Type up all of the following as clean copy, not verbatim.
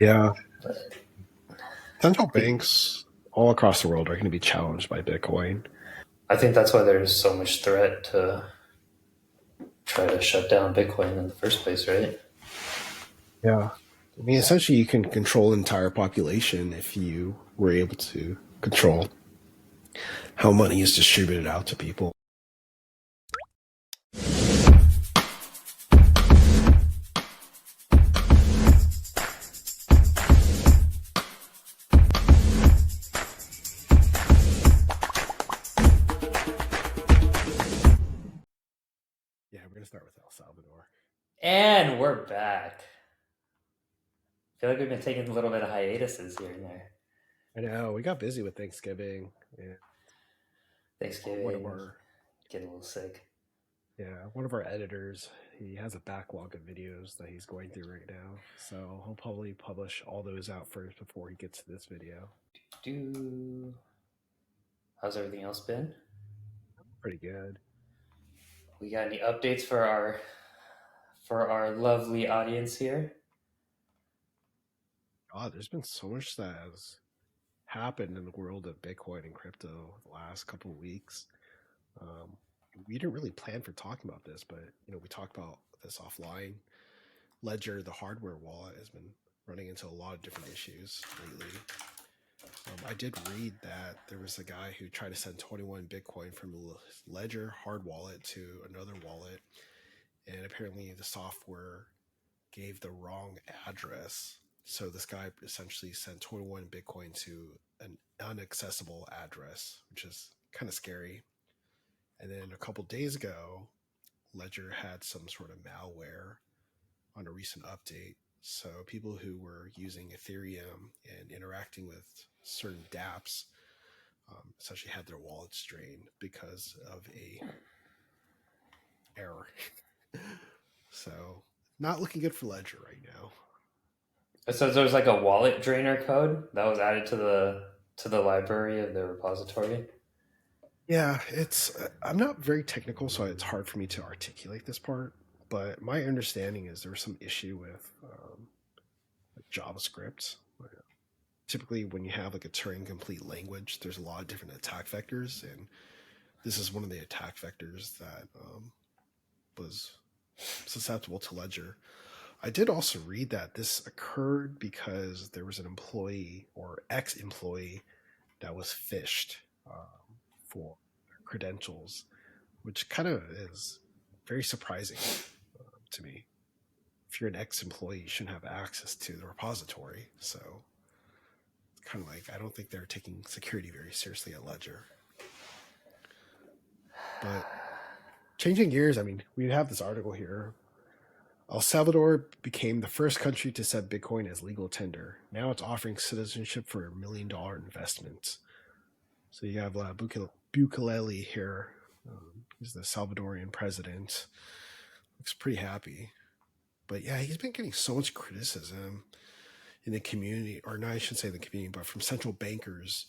Yeah. But Central the, banks all across the world are going to be challenged by Bitcoin. I think that's why there's so much threat to try to shut down Bitcoin in the first place, right? Yeah. I mean, essentially, you can control an entire population if you were able to control how money is distributed out to people. Yeah, we're going to start with El Salvador. And we're back. I feel like we've been taking a little bit of hiatuses here and there. I know we got busy with Thanksgiving. And one of Thanksgiving, our get a little sick. one of our editors, he has a backlog of videos that he's going through right now. So he'll probably publish all those out first before he gets to this video. Do how's everything else been? Pretty good. We got any updates for our lovely audience here? God, there's been so much that has happened in the world of Bitcoin and crypto the last couple of weeks. Um, we didn't really plan for talking about this, but we talked about this offline. Ledger, the hardware wallet, has been running into a lot of different issues lately. I did read that there was a guy who tried to send 21 Bitcoin from Ledger hard wallet to another wallet, and apparently the software gave the wrong address. So this guy essentially sent 21 Bitcoin to an inaccessible address, which is kind of scary. And then a couple days ago, Ledger had some sort of malware on a recent update. So people who were using Ethereum and interacting with certain dApps essentially had their wallets drained because of a error. So not looking good for Ledger right now. It says there's like a wallet drainer code that was added to the library of the repository. Yeah, it's I'm not very technical, so it's hard for me to articulate this part. But my understanding is there was some issue with like JavaScript. Typically, when you have like a Turing complete language, there's a lot of different attack vectors, and this is one of the attack vectors that was susceptible to Ledger. I did also read that this occurred because there was an employee or ex-employee that was phished for credentials, which kind of is very surprising to me. If you're an ex-employee, you shouldn't have access to the repository. So it's kind of like I don't think they're taking security very seriously at Ledger. But changing gears, I mean, we have this article here. El Salvador became the first country to set Bitcoin as legal tender. Now it's offering citizenship for $1 million investments. So you have Bukele here. He's the Salvadorian president. Looks pretty happy. But yeah, he's been getting so much criticism in the community, or no, I shouldn't say the community, but from central bankers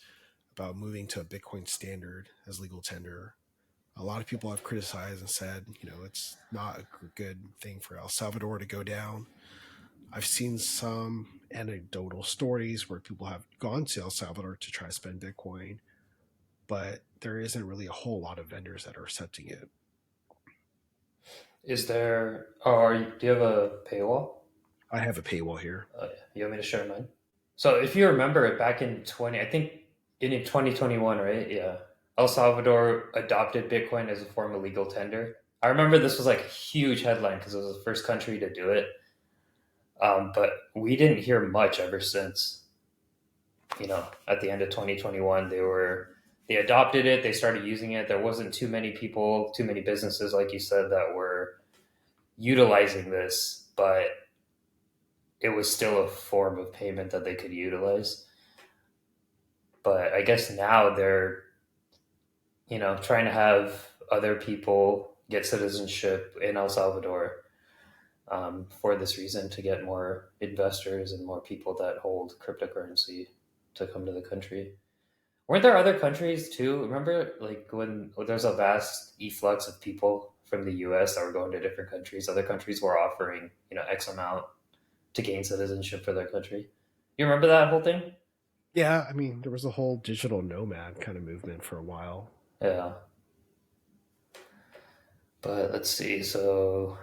about moving to a Bitcoin standard as legal tender. A lot of people have criticized and said, it's not a good thing for El Salvador to go down. I've seen some anecdotal stories where people have gone to El Salvador to try to spend Bitcoin, but there isn't really a whole lot of vendors that are accepting it. Is there? Oh, do you have a paywall? I have a paywall here. Oh, yeah. You want me to share mine? So if you remember it back in I think in 2021, right? Yeah, El Salvador adopted Bitcoin as a form of legal tender. I remember this was like a huge headline because it was the first country to do it. But we didn't hear much ever since. At the end of 2021, they adopted it. They started using it. There wasn't too many people, too many businesses, like you said, that were utilizing this, but it was still a form of payment that they could utilize. But I guess now they're, trying to have other people get citizenship in El Salvador for this reason to get more investors and more people that hold cryptocurrency to come to the country. Weren't there other countries too? Remember, like when there's a vast efflux of people from the U.S. that were going to different countries, other countries were offering X amount to gain citizenship for their country. You remember that whole thing? Yeah, I mean, there was a whole digital nomad kind of movement for a while. Yeah. But let's see. So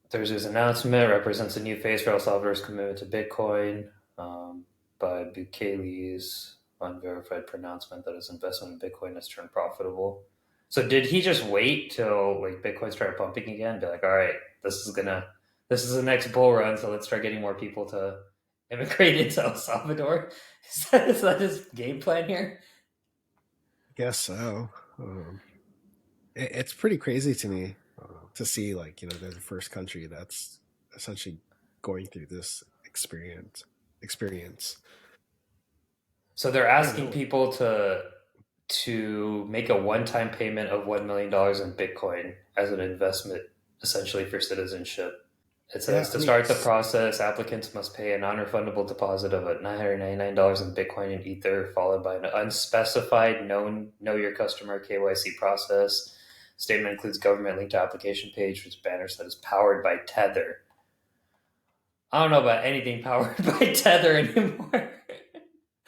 Thursday's announcement represents a new phase for El Salvador's commitment to Bitcoin by Bukele's unverified pronouncement that his investment in Bitcoin has turned profitable. So did he just wait till like Bitcoin started pumping again? Be like, all right, this is the next bull run, so let's start getting more people to immigrate into El Salvador. Is that his game plan here? Guess so. It's pretty crazy to me to see, like, they're the first country that's essentially going through this experience. So they're I don't asking know. people to make a one-time payment of $1 million in Bitcoin as an investment, essentially for citizenship. It Yeah, says I to mean, start the process, applicants must pay a non-refundable deposit of $999 in Bitcoin and Ether, followed by an unspecified know your customer KYC process. Statement includes government link to application page, which banner says powered by Tether. I don't know about anything powered by Tether anymore.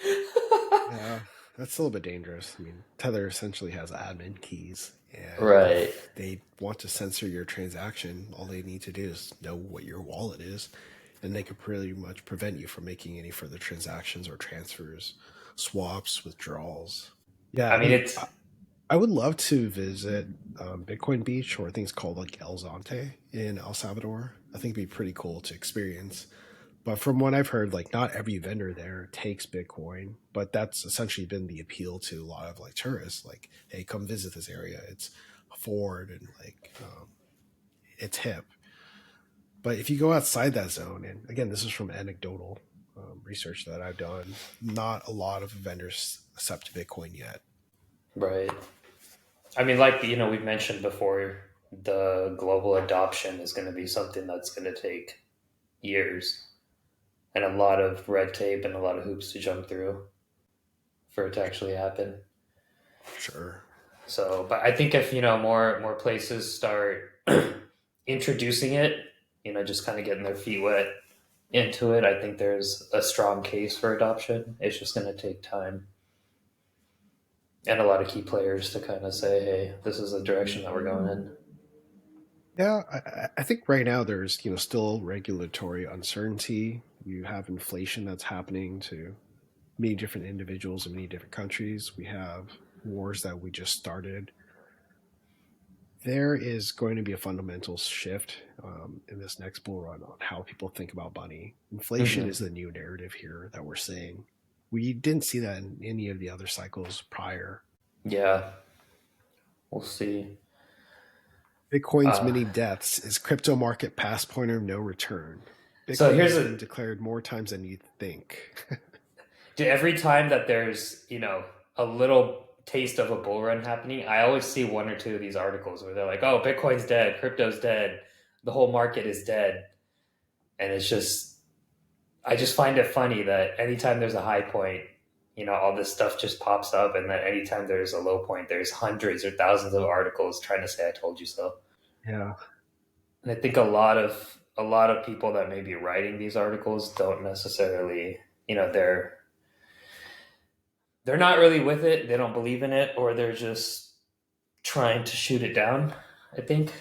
yeah, that's a little bit dangerous. I mean, Tether essentially has admin keys, and Right. if they want to censor your transaction, all they need to do is know what your wallet is, and they could pretty much prevent you from making any further transactions or transfers, swaps, withdrawals. Yeah, I I mean, mean, it's I would love to visit Bitcoin Beach, or things called like El Zonte in El Salvador. I think it'd be pretty cool to experience. But from what I've heard, like not every vendor there takes Bitcoin, but that's essentially been the appeal to a lot of like tourists. Like, hey, come visit this area. It's afford and like it's hip. But if you go outside that zone, and again, this is from anecdotal research that I've done, not a lot of vendors accept Bitcoin yet. right. I mean, like we've mentioned before, the global adoption is going to be something that's going to take years and a lot of red tape and a lot of hoops to jump through for it to actually happen. Sure. So, but I think if more places start introducing it, just kind of getting their feet wet into it, I think there's a strong case for adoption. It's just going to take time and a lot of key players to kind of say, "Hey, this is the direction that we're going in." Yeah, I think right now there's still regulatory uncertainty. You have inflation that's happening to many different individuals in many different countries. We have wars that we just started. There is going to be a fundamental shift in this next bull run on how people think about money. Inflation is Mm-hmm. the new narrative here that we're seeing. We didn't see that in any of the other cycles prior. Yeah, we'll see. Bitcoin's Uh, many deaths is crypto market past point of no return. so Bitcoin here's has a been declared more times than you think. every time that there's a little taste of a bull run happening, I always see one or two of these articles where they're like, "Oh, Bitcoin's dead, crypto's dead, the whole market is dead," and it's just I just find it funny that anytime there's a high point, all this stuff just pops up, and then anytime there's a low point, there's hundreds or thousands of articles trying to say "I told you so." Yeah. And I think a lot of people that may be writing these articles don't necessarily, they're not really with it. They don't believe in it, or they're just trying to shoot it down. I think.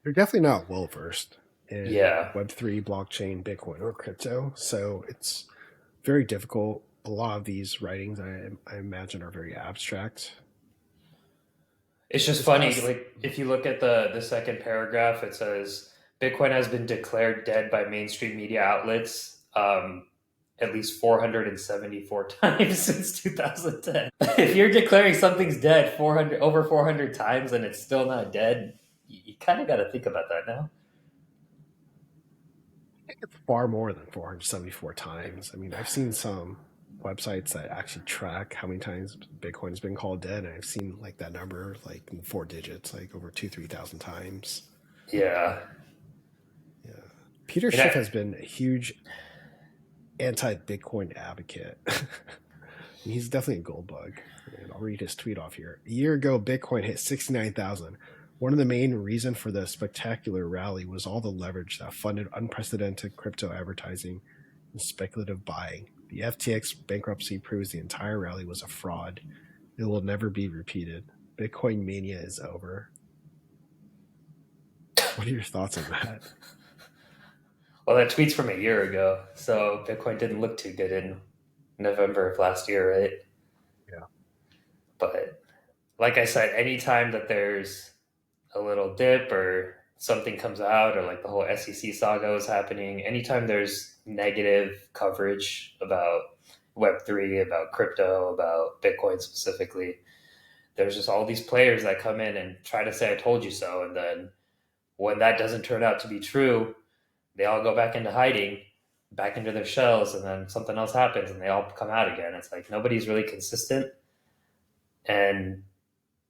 They're definitely not well versed in Yeah, Web3, blockchain, Bitcoin, or crypto. So it's very difficult. A lot of these writings, I imagine, are very abstract. it's just This funny. past, Like if you look at the second paragraph, it says Bitcoin has been declared dead by mainstream media outlets. At least 474 times since 2010. If you're declaring something's dead 400 times and it's still not dead, you kind of got to think about that now. I think it's far more than 474 times. I mean, I've seen some websites that actually track how many times Bitcoin has been called dead, and I've seen like that number, like in four digits, like over 3,000 times. Yeah. Yeah. Peter And Schiff has been a huge anti-Bitcoin advocate. He's definitely a gold bug. And I'll read his tweet off here. A year ago, Bitcoin hit 69,000. One of the main reasons for the spectacular rally was all the leverage that funded unprecedented crypto advertising. speculative buying. The FTX bankruptcy proves the entire rally was a fraud. It will never be repeated. Bitcoin mania is over. What are your thoughts on that? Well, that tweet's from a year ago, so Bitcoin didn't look too good in November of last year, right? Yeah. But like I said, anytime that there's a little dip or something comes out, or like the whole SEC saga was happening, anytime there's negative coverage about Web3, about crypto, about Bitcoin specifically, there's just all these players that come in and try to say, I told you so. And then when that doesn't turn out to be true, they all go back into hiding, back into their shells, and then something else happens and they all come out again. It's like nobody's really consistent. And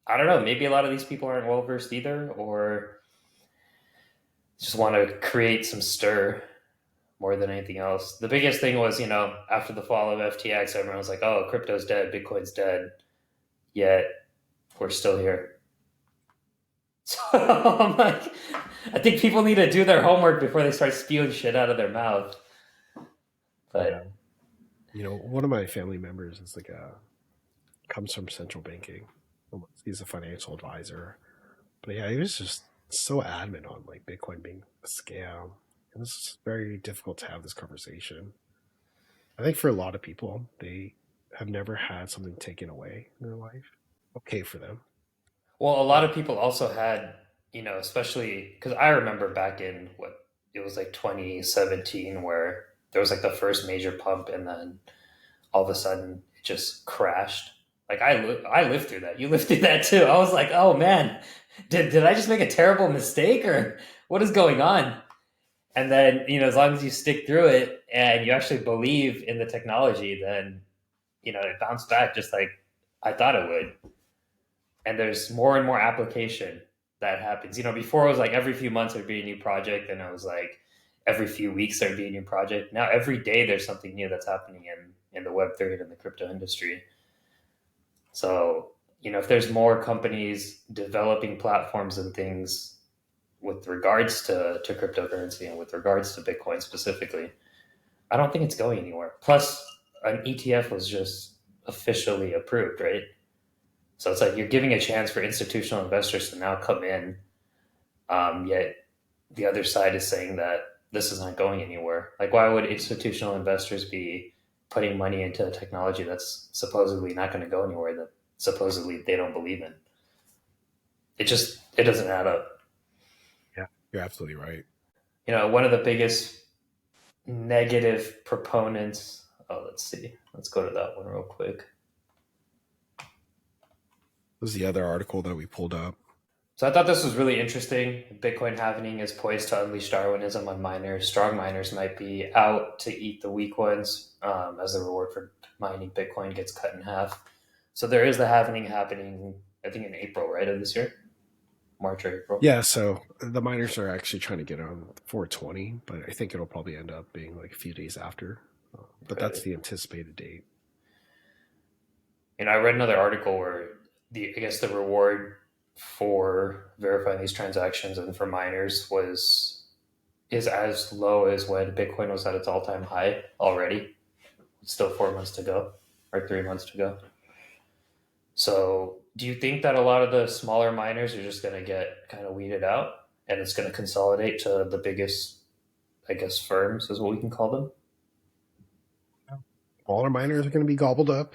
I don't know, maybe a lot of these people aren't well versed either, or just want to create some stir more than anything else. The biggest thing was, after the fall of FTX, everyone was like, oh, crypto's dead, Bitcoin's dead. Yet we're still here. So I'm like, I think people need to do their homework before they start spewing shit out of their mouth. But One of my family members is comes from central banking. He's a financial advisor. But yeah, he was just so adamant on Bitcoin being a scam. And it's very difficult to have this conversation. I think for a lot of people, they have never had something taken away in their life. Okay for them. well, a lot of people also had, especially because I remember back in what it was like 2017, where there was like the first major pump, and then all of a sudden it just crashed. Like I lived through that. You lived through that too. I was like, oh man, did I just make a terrible mistake, or what is going on? And then, as long as you stick through it and you actually believe in the technology, then, it bounced back just like I thought it would. And there's more and more application that happens. Before it was like every few months there'd be a new project, and it was like every few weeks there'd be a new project. Now every day there's something new that's happening in the Web3 and in the crypto industry. So, if there's more companies developing platforms and things with regards to cryptocurrency and with regards to Bitcoin specifically, I don't think it's going anywhere. Plus, an ETF was just officially approved, right? So it's like you're giving a chance for institutional investors to now come in, yet the other side is saying that this is not going anywhere. Like, why would institutional investors be putting money into a technology that's supposedly not going to go anywhere, that supposedly they don't believe in? It doesn't add up. Yeah, you're absolutely right. One of the biggest negative proponents. Oh, let's see. Let's go to that one real quick. This is the other article that we pulled up. So I thought this was really interesting. Bitcoin halving is poised to unleash Darwinism on miners. Strong miners might be out to eat the weak ones, as the reward for mining Bitcoin gets cut in half. So there is the halving happening, I think in April, right, of this year? March or April? Yeah, so the miners are actually trying to get on 420, but I think it'll probably end up being like a few days after. But that's the anticipated date. I read another article where I guess the reward for verifying these transactions and for miners is as low as when Bitcoin was at its all-time high already. It's still 4 months to go, or 3 months to go. So do you think that a lot of the smaller miners are just going to get kind of weeded out, and it's going to consolidate to the biggest, I guess, firms is what we can call them? Smaller miners are going to be gobbled up.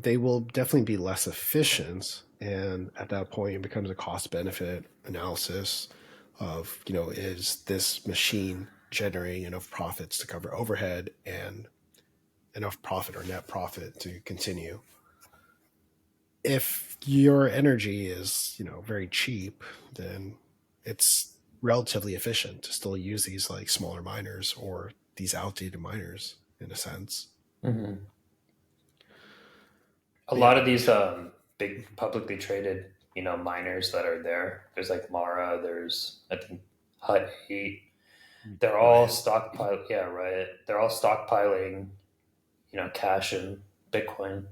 They will definitely be less efficient. And at that point, it becomes a cost benefit analysis of, is this machine generating enough profits to cover overhead and enough profit or net profit to continue? If your energy is, very cheap, then it's relatively efficient to still use these smaller miners or these outdated miners in a sense. Mm-hmm. A lot of these big publicly traded, miners that are there. There's like Mara. There's I think Hut 8. They're all stockpiling. Yeah, right. They're all stockpiling, cash and Bitcoin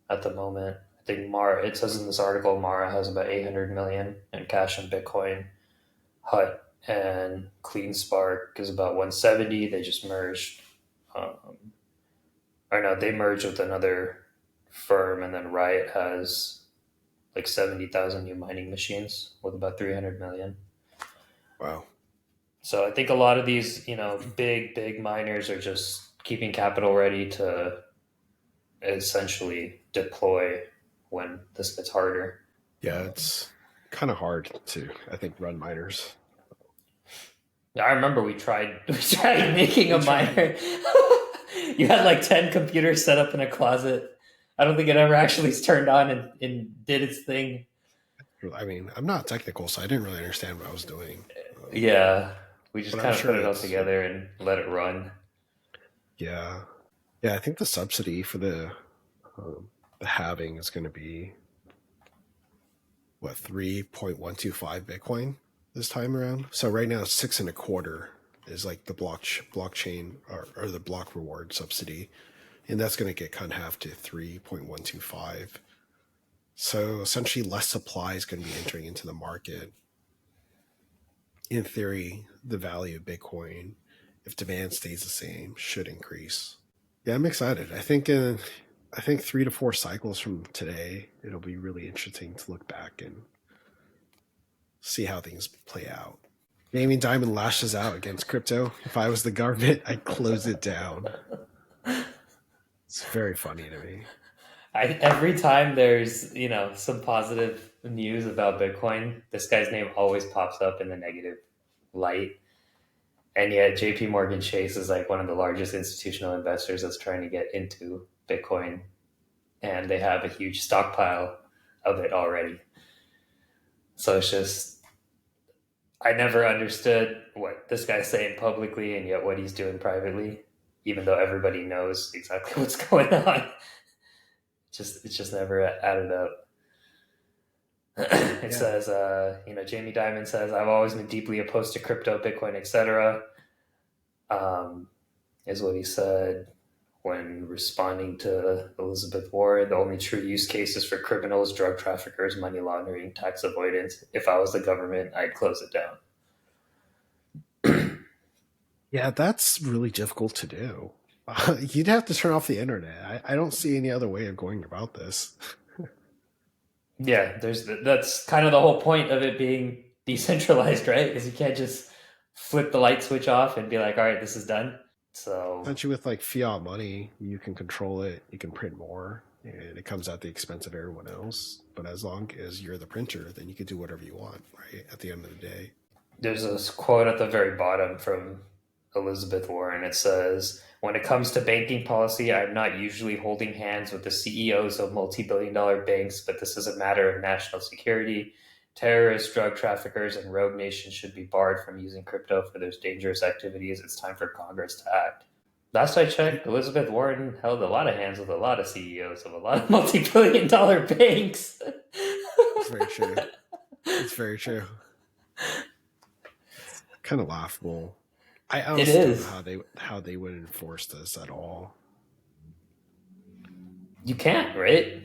at the moment. I think Mara. It says in this article, Mara has about 800 million in cash and Bitcoin. Hut and Clean Spark is about 170. They just merged. Or no, they merged with another firm, and then Riot has like 70,000 new mining machines with about 300 million. Wow. So I think a lot of these, big miners are just keeping capital ready to essentially deploy when this gets harder. Yeah, it's kind of hard to, I think, run miners. Yeah, I remember we tried we tried making a We tried. miner. You had like 10 computers set up in a closet. I don't think it ever actually turned on and did its thing. I mean, I'm not technical, so I didn't really understand what I was doing. Yeah, we just But I'm kind of put sure it all it's, together and let it run. yeah. Yeah, I think the subsidy for the halving is going to be, what, 3.125 Bitcoin this time around. So right now, it's six and a quarter is like the blockchain or the block reward subsidy. And that's going to get cut in half to 3.125. So essentially, less supply is going to be entering into the market. In theory, the value of Bitcoin, if demand stays the same, should increase. Yeah, I'm excited. I think 3 to 4 cycles from today, it'll be really interesting to look back and see how things play out. Jamie Dimon lashes out against crypto. If I was the government, I'd close it down. It's very funny to me. Every time there's some positive news about Bitcoin, this guy's name always pops up in the negative light. And yet, J.P. Morgan Chase is like one of the largest institutional investors that's trying to get into Bitcoin, and they have a huge stockpile of it already. So it's just, I never understood what this guy's saying publicly and yet what he's doing privately, even though everybody knows exactly what's going on. It just never added up. It Yeah. says, Jamie Dimon says, I've always been deeply opposed to crypto, Bitcoin, etc. Is what he said when responding to Elizabeth Warren. The only true use cases for criminals, drug traffickers, money laundering, tax avoidance. If I was the government, I'd close it down. Yeah, that's really difficult to do. You'd have to turn off the internet. I don't see any other way of going about this. Yeah, that's kind of the whole point of it being decentralized, right? Because you can't just flip the light switch off and be like, all right, this is done. So Essentially, with like fiat money, you can control it, you can print more, and it comes at the expense of everyone else. But as long as you're the printer, then you can do whatever you want, right? At the end of the day. there's this quote at the very bottom from Elizabeth Warren. It says, when it comes to banking policy, I'm not usually holding hands with the CEOs of multi-billion-dollar banks, but this is a matter of national security. Terrorists, drug traffickers, and rogue nations should be barred from using crypto for their dangerous activities. It's time for Congress to act. Last I checked, Elizabeth Warren held a lot of hands with a lot of CEOs of a lot of multi-billion-dollar banks. It's very true. It's very true. It's kind of laughable. I It honestly don't know is. how they would enforce this at all. You can't, right?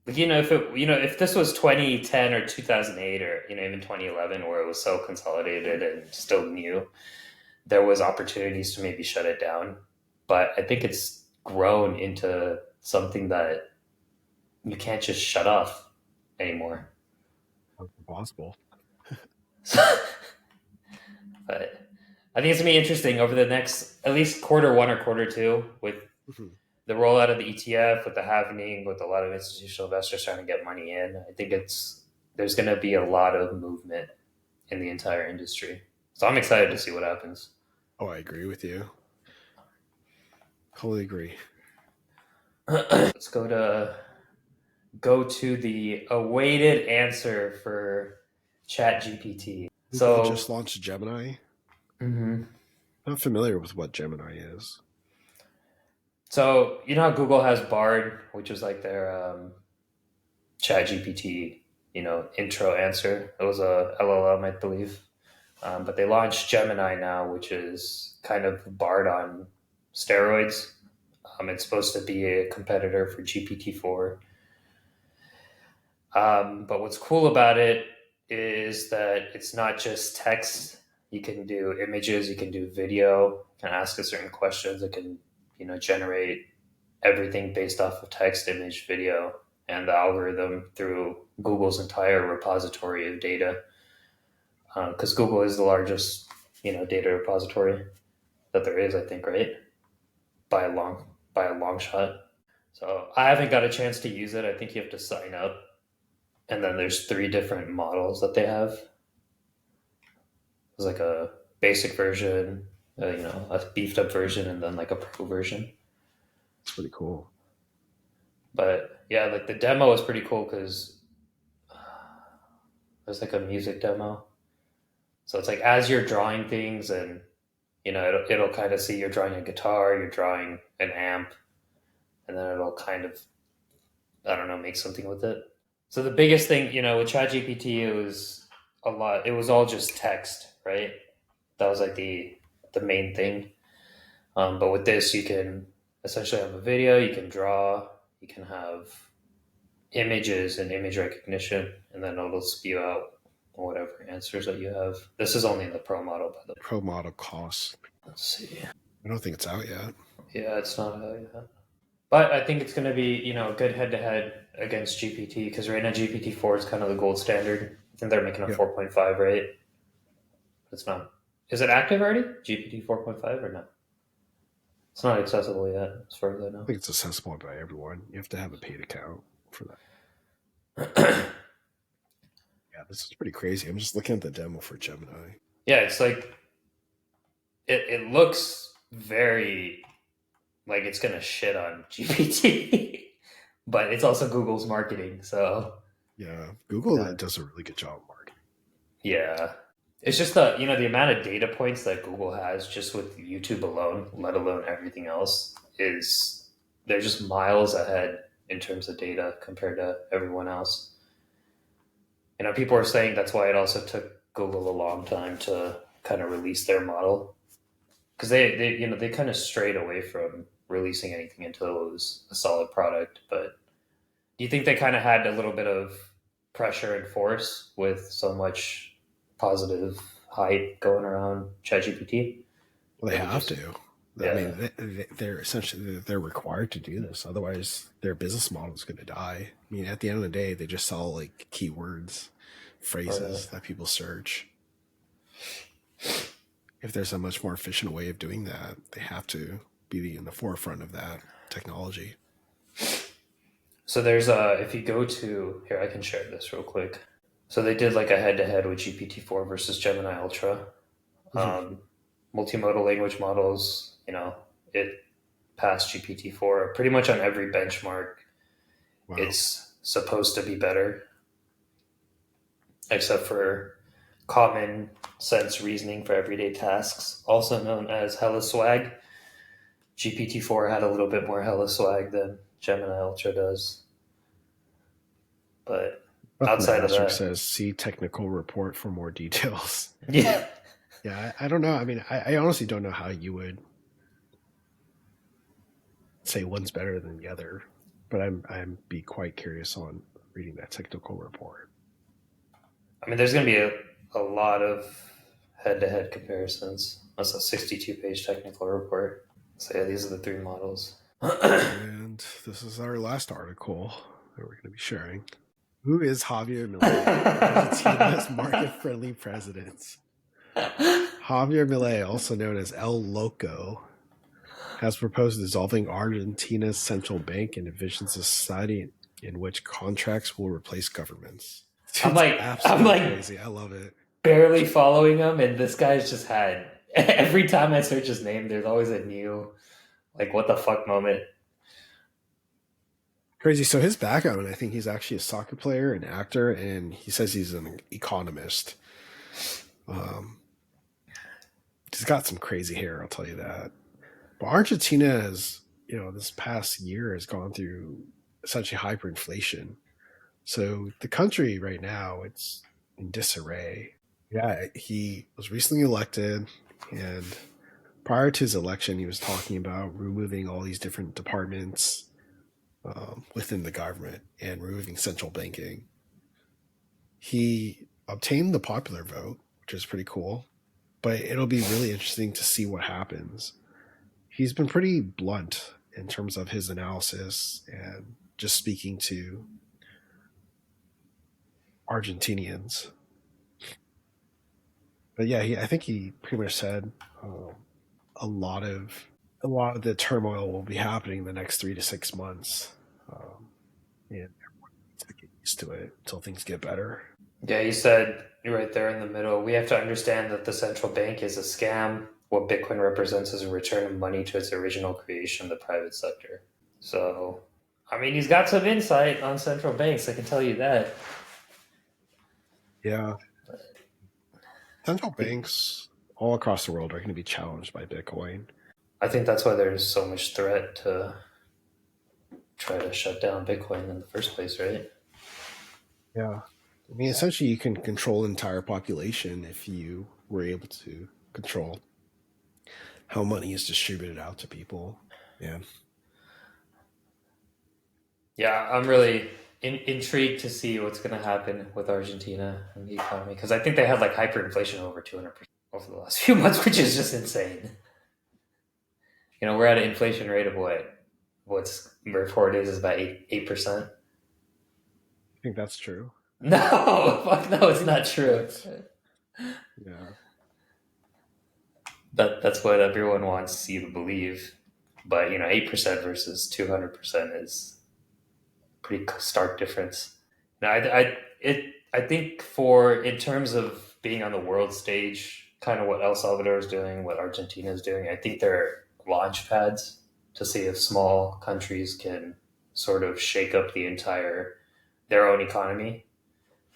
Like, if this was 2010 or 2008 or even 2011, where it was so consolidated and still new, there was opportunities to maybe shut it down. But I think it's grown into something that you can't just shut off anymore. Impossible. But I think it's gonna be interesting over the next at least quarter one or quarter two with Mhm. the rollout of the ETF, with the halvening, with a lot of institutional investors trying to get money in. I think there's going to be a lot of movement in the entire industry. So I'm excited to see what happens. Oh, I agree with you. Totally agree. Let's go to the awaited answer for Chat GPT. Google just So, launched Gemini. mhm. Not familiar with what Gemini is. So you know how Google has Bard, which is like their Chat GPT, intro answer. It was a LLM, I believe. But they launched Gemini now, which is kind of Bard on steroids. It's supposed to be a competitor for GPT-4. But what's cool about it is that it's not just text. You can do images, you can do video, you can ask it certain questions, it can, generate everything based off of text, image, video, and the algorithm through Google's entire repository of data. Because Google is the largest, data repository that there is, I think, right? By a long shot. So I haven't got a chance to use it. I think you have to sign up, and then there's 3 different models that they have. There's like a basic version, a beefed up version, and then like a pro version. It's pretty cool. But yeah, like the demo is pretty cool because there's like a music demo. So it's like as you're drawing things, and it'll kind of see you're drawing a guitar, you're drawing an amp, and then it'll kind of, I don't know, make something with it. So the biggest thing, with ChatGPT, it was a lot. It was all just text, right? That was like the main thing. But with this, you can essentially have a video, you can draw, you can have images and image recognition, and then it'll spew out whatever answers that you have. This is only in the pro model, by the way. Pro model costs. Let's see. I don't think it's out yet. Yeah, it's not out yet. But I think it's going to be, a good head-to-head against GPT, because right now GPT-4 is kind of the gold standard. I think they're making a 4.5, right? It's not. Is it active already? GPT 4.5 or no? It's not accessible yet, as far as I know. I think it's accessible by everyone. You have to have a paid account for that. Yeah, this is pretty crazy. I'm just looking at the demo for Gemini. Yeah, it's like it looks very like it's gonna shit on GPT, but it's also Google's marketing, so yeah, Google does a really good job of marketing. Yeah, it's just the amount of data points that Google has just with YouTube alone, let alone everything else, is they're just miles ahead in terms of data compared to everyone else. People are saying that's why it also took Google a long time to kind of release their model, because they kind of strayed away from releasing anything until it was a solid product. But do you think they kind of had a little bit of pressure and force with so much positive hype going around ChatGPT? Well, they have to. Yeah. I mean, they're essentially they're required to do this. Otherwise, their business model is going to die. I mean, at the end of the day, they just sell like keywords, phrases that people search. If there's a much more efficient way of doing that, they have to be in the forefront of that technology. So there's if you go to here, I can share this real quick. So they did like a head-to-head with GPT-4 versus Gemini Ultra. Multimodal language models, it passed GPT-4 pretty much on every benchmark. Wow. It's supposed to be better, except for common sense reasoning for everyday tasks, also known as hella swag. GPT-4 had a little bit more hella swag than Gemini Ultra does. But outside of that, says see technical report for more details. Yeah. Yeah, I don't know. I mean, I honestly don't know how you would say one's better than the other, but I'm be quite curious on reading that technical report. I mean, there's going to be a lot of head-to-head comparisons. That's a 62-page technical report. So yeah, these are the 3 models. And this is our last article that we're going to be sharing. Who is Javier Millet, Argentina's market-friendly president? Javier Millet, also known as El Loco, has proposed dissolving Argentina's central bank and envisions a society in which contracts will replace governments. I'm like crazy. I love it. Barely following him, and this guy's just had every time I search his name, there's always a new, like, what the fuck moment. Crazy. So his background, I think he's actually a soccer player, an actor, and he says he's an economist. He's got some crazy hair, I'll tell you that. But Argentina has, this past year has gone through essentially hyperinflation. So the country right now, it's in disarray. Yeah, he was recently elected, and prior to his election, he was talking about removing all these different departments within the government and removing central banking. He obtained the popular vote, which is pretty cool. but it'll be really interesting to see what happens. He's been pretty blunt in terms of his analysis and just speaking to Argentinians. But yeah, I think he pretty much said a lot of a lot of the turmoil will be happening in the next 3 to 6 months, and everyone needs to get used to it until things get better. Yeah, you said right there in the middle, we have to understand that the central bank is a scam. What Bitcoin represents is a return of money to its original creation, the private sector. So, I mean, he's got some insight on central banks, I can tell you that. Yeah, central banks all across the world are going to be challenged by Bitcoin. I think that's why there's so much threat to try to shut down Bitcoin in the first place, right? Yeah, I mean, essentially, you can control an entire population if you were able to control how money is distributed out to people. Yeah, Yeah, I'm really intrigued to see what's going to happen with Argentina and the economy because I think they had like hyperinflation over 200% over the last few months, which is just insane. You know, we're at an inflation rate of what? What's reported is about 8%. I think that's true. No, fuck no, it's not true. What? Yeah, That's what everyone wants you to believe. But you know, 8% versus 200% is pretty stark difference. Now, I think for in terms of being on the world stage, kind of what El Salvador is doing, what Argentina is doing, I think they're launch pads to see if small countries can sort of shake up the entire their own economy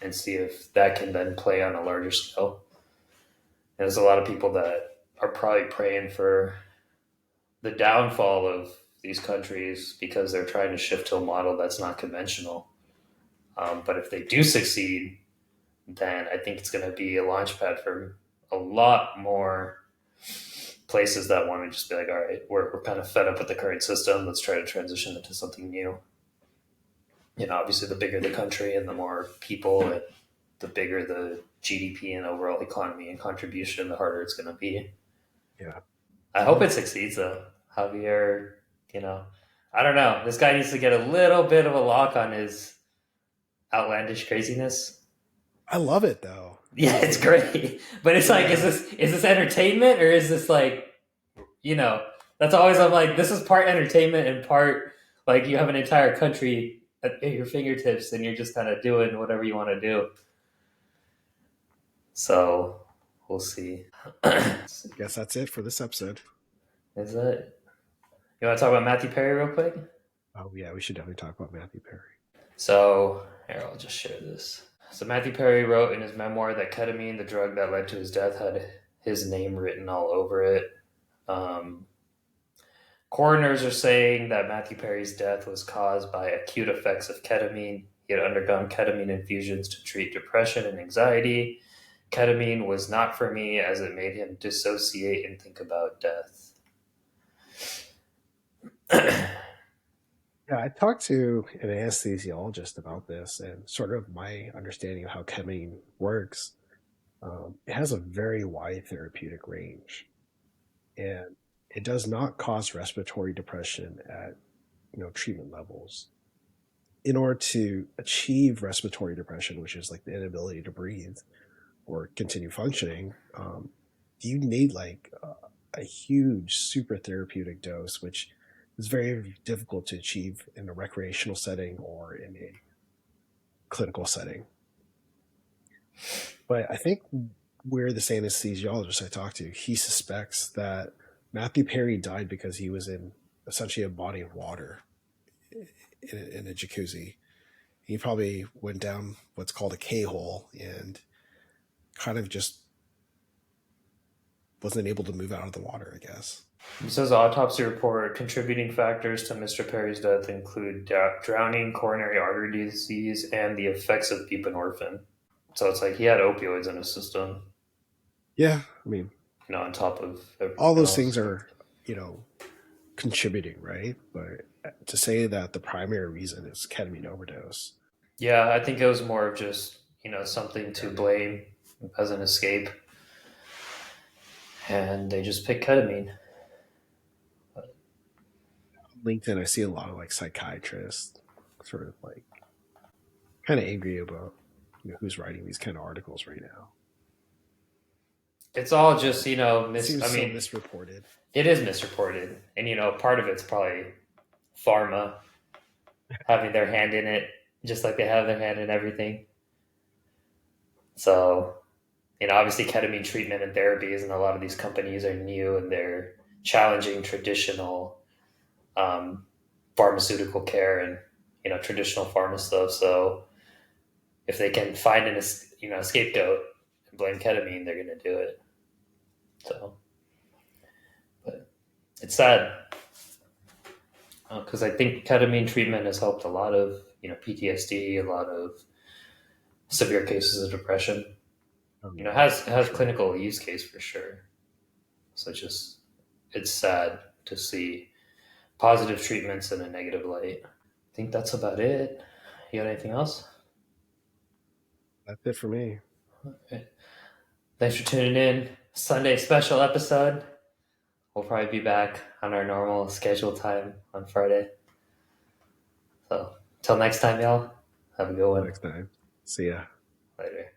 and see if that can then play on a larger scale. And there's a lot of people that are probably praying for the downfall of these countries because they're trying to shift to a model that's not conventional. But if they do succeed, then I think it's going to be a launch pad for a lot more places that want to just be like, all right, we're kind of fed up with the current system. Let's try to transition into something new. You know, obviously, the bigger the country and the more people, and the bigger the GDP and overall economy and contribution, the harder it's going to be. yeah. I hope it succeeds, though. Javier, you know, I don't know. This guy needs to get a little bit of a lock on his outlandish craziness. I love it though. Yeah, it's great. But it's like, Yeah, is this entertainment or is this like, you know, that's always I'm like, this is part entertainment and part like you have an entire country at your fingertips and you're just kind of doing whatever you want to do. So we'll see. I guess that's it for this episode. Is it? You want to talk about Matthew Perry real quick? Oh yeah, we should definitely talk about Matthew Perry. So here, I'll just share this. So Matthew Perry wrote in his memoir that ketamine, the drug that led to his death, had his name written all over it. Um, Coroners are saying that Matthew Perry's death was caused by acute effects of ketamine. He had undergone ketamine infusions to treat depression and anxiety. Ketamine was not for me as it made him dissociate and think about death. Yeah, I talked to an anesthesiologist about this and sort of my understanding of how ketamine works. It has a very wide therapeutic range, and it does not cause respiratory depression at treatment levels. In order to achieve respiratory depression, which is like the inability to breathe or continue functioning, you need like a huge super therapeutic dose, which is very difficult to achieve in a recreational setting or in a clinical setting. But I think where this anesthesiologist I talked to, he suspects that Matthew Perry died because he was in essentially a body of water in a jacuzzi. He probably went down what's called a K-hole and kind of just wasn't able to move out of the water, I guess. He says the autopsy report contributing factors to Mr. Perry's death include drowning, coronary artery disease, and the effects of buprenorphine. So it's like he had opioids in his system, Yeah, I mean, you know, on top of all everything those else. things are, contributing, right? But to say that the primary reason is ketamine overdose. Yeah, I think it was more of just, you know, something to Yeah. blame as an escape. and they just pick ketamine. LinkedIn, I see a lot of like psychiatrists sort of like kind of angry about who's writing these kind of articles right now. It's all just It seems I so mean, misreported. it is misreported, and part of it's probably pharma having their hand in it, just like they have their hand in everything. So, obviously, ketamine treatment and therapies, and a lot of these companies are new and they're challenging traditional um, pharmaceutical care and traditional pharma stuff. So, if they can find a scapegoat and blame ketamine, they're going to do it. So, but it's sad because I think ketamine treatment has helped a lot of PTSD, a lot of severe cases of depression. Oh It yeah, has for sure. clinical use case for sure. So it's sad to see positive treatments in a negative light. I think that's about it. You got anything else? That's it for me. Okay. Thanks for tuning in. Sunday special episode. We'll probably be back on our normal scheduled time on Friday. So, till next time, y'all. Have a good one. Next time. See ya. Later.